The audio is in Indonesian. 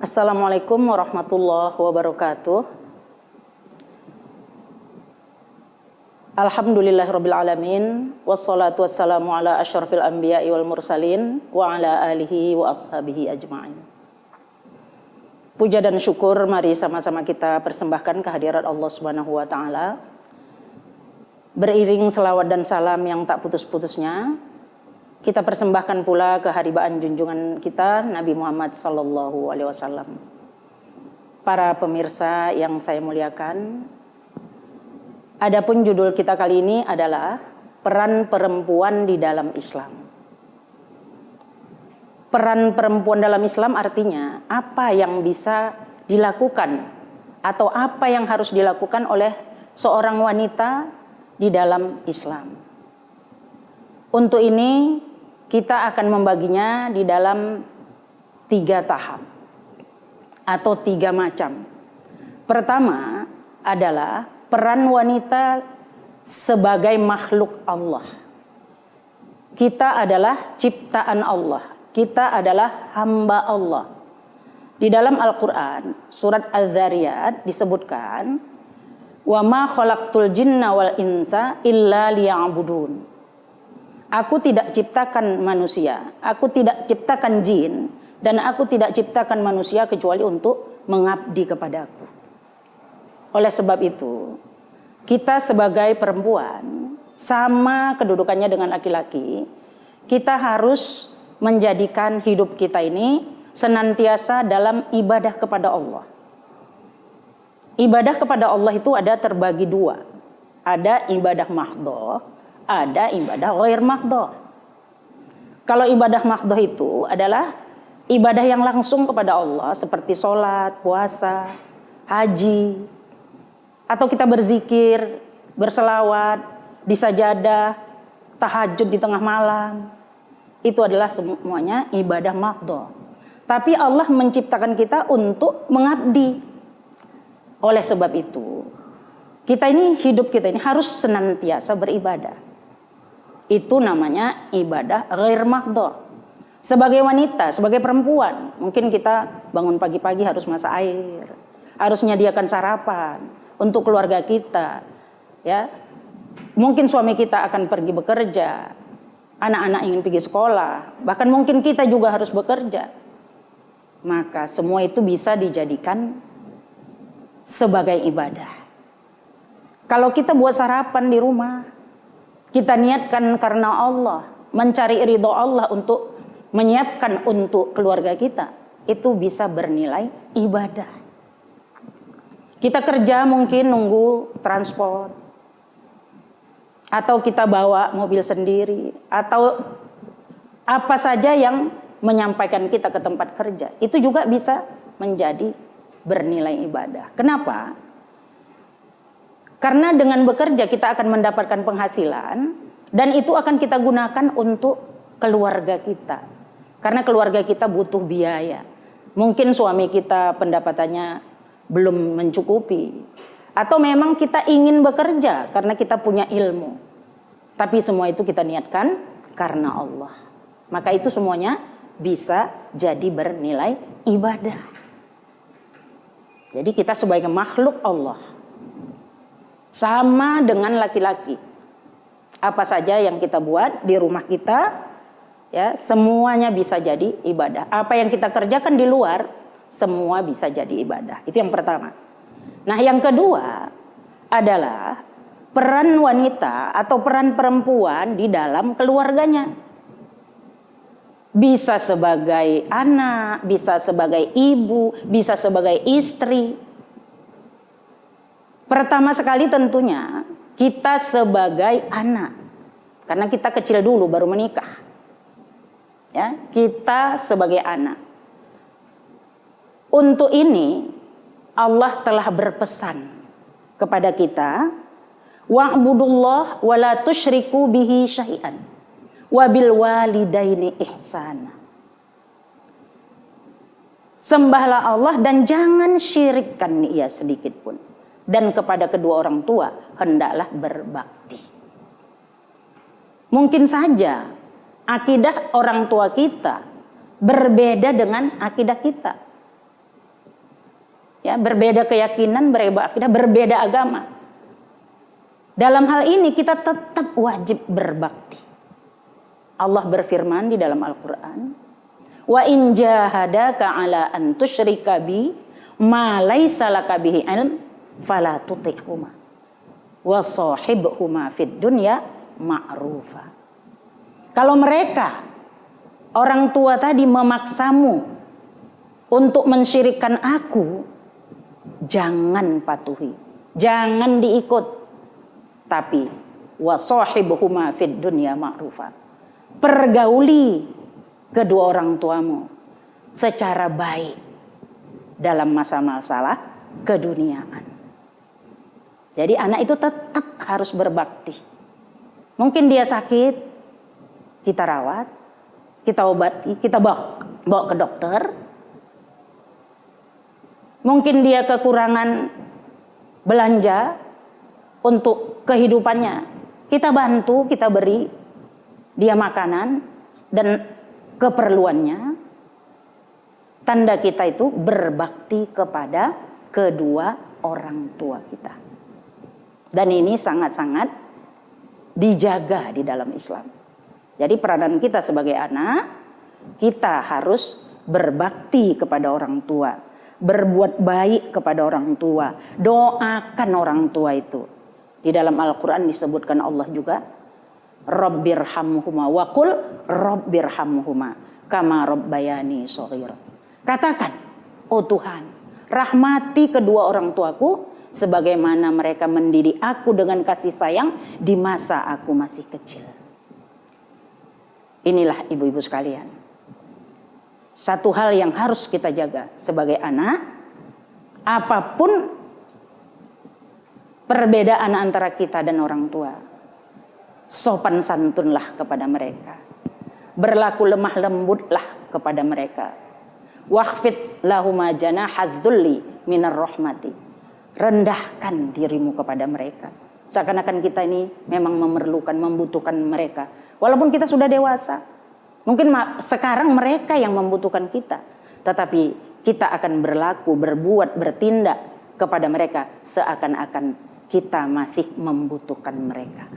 Assalamualaikum warahmatullahi wabarakatuh. Alhamdulillahirabbil alamin wassalatu wassalamu ala asyrafil anbiya'i wal mursalin wa ala alihi wa ashabihi ajma'in. Puja dan syukur mari sama-sama kita persembahkan kehadirat Allah Subhanahu wa taala. Beriring selawat dan salam yang tak putus-putusnya kita persembahkan pula keharibaan junjungan kita Nabi Muhammad sallallahu alaihi wasallam. Para pemirsa yang saya muliakan, adapun judul kita kali ini adalah peran perempuan di dalam Islam. Peran perempuan dalam Islam artinya apa yang bisa dilakukan atau apa yang harus dilakukan oleh seorang wanita di dalam Islam. Untuk ini kita akan membaginya di dalam 3 tahap atau 3 macam. Pertama adalah peran wanita sebagai makhluk Allah. Kita adalah ciptaan Allah. Kita adalah hamba Allah. Di dalam Al-Quran, surat Az-Zariyat disebutkan, "Wa ma khalaqtul jinna wal insa illa liya'budun." Aku tidak ciptakan manusia, aku tidak ciptakan jin, dan aku tidak ciptakan manusia kecuali untuk mengabdi kepadaku. Oleh sebab itu, kita sebagai perempuan, sama kedudukannya dengan laki-laki, kita harus menjadikan hidup kita ini senantiasa dalam ibadah kepada Allah. Ibadah kepada Allah itu ada terbagi 2. Ada ibadah mahdhah, ada ibadah ghair mahdhah. Kalau ibadah mahdhah itu adalah ibadah yang langsung kepada Allah seperti sholat, puasa, haji, atau kita berzikir, berselawat, di sajadah, tahajud di tengah malam. Itu adalah semuanya ibadah mahdhah. Tapi Allah menciptakan kita untuk mengabdi. Oleh sebab itu, hidup kita ini harus senantiasa beribadah. Itu namanya ibadah ghair mahdhah. Sebagai wanita, sebagai perempuan, mungkin kita bangun pagi-pagi harus masak air, harus menyediakan sarapan untuk keluarga kita, ya. Mungkin suami kita akan pergi bekerja, anak-anak ingin pergi sekolah, bahkan mungkin kita juga harus bekerja. Maka semua itu bisa dijadikan sebagai ibadah. Kalau kita buat sarapan di rumah, kita niatkan karena Allah, mencari ridho Allah untuk menyiapkan untuk keluarga kita, itu bisa bernilai ibadah. Kita kerja mungkin nunggu transport, atau kita bawa mobil sendiri, atau apa saja yang menyampaikan kita ke tempat kerja, itu juga bisa menjadi bernilai ibadah. Kenapa? Karena dengan bekerja kita akan mendapatkan penghasilan dan itu akan kita gunakan untuk keluarga kita. Karena keluarga kita butuh biaya. Mungkin suami kita pendapatannya belum mencukupi. Atau memang kita ingin bekerja karena kita punya ilmu. Tapi semua itu kita niatkan karena Allah. Maka itu semuanya bisa jadi bernilai ibadah. Jadi kita sebagai makhluk Allah, sama dengan laki-laki. Apa saja yang kita buat di rumah kita, ya, semuanya bisa jadi ibadah. Apa yang kita kerjakan di luar, semua bisa jadi ibadah. Itu yang pertama. Nah, yang kedua adalah peran wanita atau peran perempuan di dalam keluarganya. Bisa sebagai anak, bisa sebagai ibu, bisa sebagai istri. Pertama sekali tentunya kita sebagai anak, karena kita kecil dulu baru menikah, ya, kita sebagai anak. Untuk ini Allah telah berpesan kepada kita, wa'budullah wa la tusyriku bihi syai'an wa bil walidaini ihsana. Sembahlah Allah dan jangan syirikkan ia sedikit pun. Dan kepada kedua orang tua hendaklah berbakti. Mungkin saja akidah orang tua kita berbeda dengan akidah kita. Ya, berbeda keyakinan, berbeda akidah, berbeda agama. Dalam hal ini kita tetap wajib berbakti. Allah berfirman di dalam Al-Qur'an, "Wa in jahadaka 'ala an tusyrika bi ma laisa laka bihi ilm fala tuti'huma wa shahibhuma fid dunya ma'rufa." Kalau mereka orang tua tadi memaksamu untuk mensyirikkan aku, jangan patuhi, jangan diikut. Tapi wasahibhuma fid dunya ma'rufa. Pergauli kedua orang tuamu secara baik dalam masalah-masalah keduniaan. Jadi anak itu tetap harus berbakti. Mungkin dia sakit, kita rawat, kita obati, kita bawa ke dokter. Mungkin dia kekurangan belanja untuk kehidupannya, kita bantu, kita beri dia makanan dan keperluannya. Tanda kita itu berbakti kepada kedua orang tua kita. Dan ini sangat-sangat dijaga di dalam Islam. Jadi peranan kita sebagai anak, kita harus berbakti kepada orang tua, berbuat baik kepada orang tua, doakan orang tua itu. Di dalam Al-Quran disebutkan Allah juga, Rabbirhamhuma wa qul Rabbirhamhuma kama rabbayani shaghira. Katakan, oh Tuhan, rahmati kedua orang tuaku sebagaimana mereka mendidik aku dengan kasih sayang di masa aku masih kecil. Inilah ibu-ibu sekalian, satu hal yang harus kita jaga sebagai anak, apapun perbedaan antara kita dan orang tua, sopan santunlah kepada mereka, berlaku lemah lembutlah kepada mereka. Wakhfid lahuma janahadz dzulli minar rahmati. Rendahkan dirimu kepada mereka. Seakan-akan kita ini memang memerlukan, membutuhkan mereka. Walaupun kita sudah dewasa. Mungkin sekarang mereka yang membutuhkan kita. Tetapi kita akan berlaku, berbuat, bertindak kepada mereka seakan-akan kita masih membutuhkan mereka.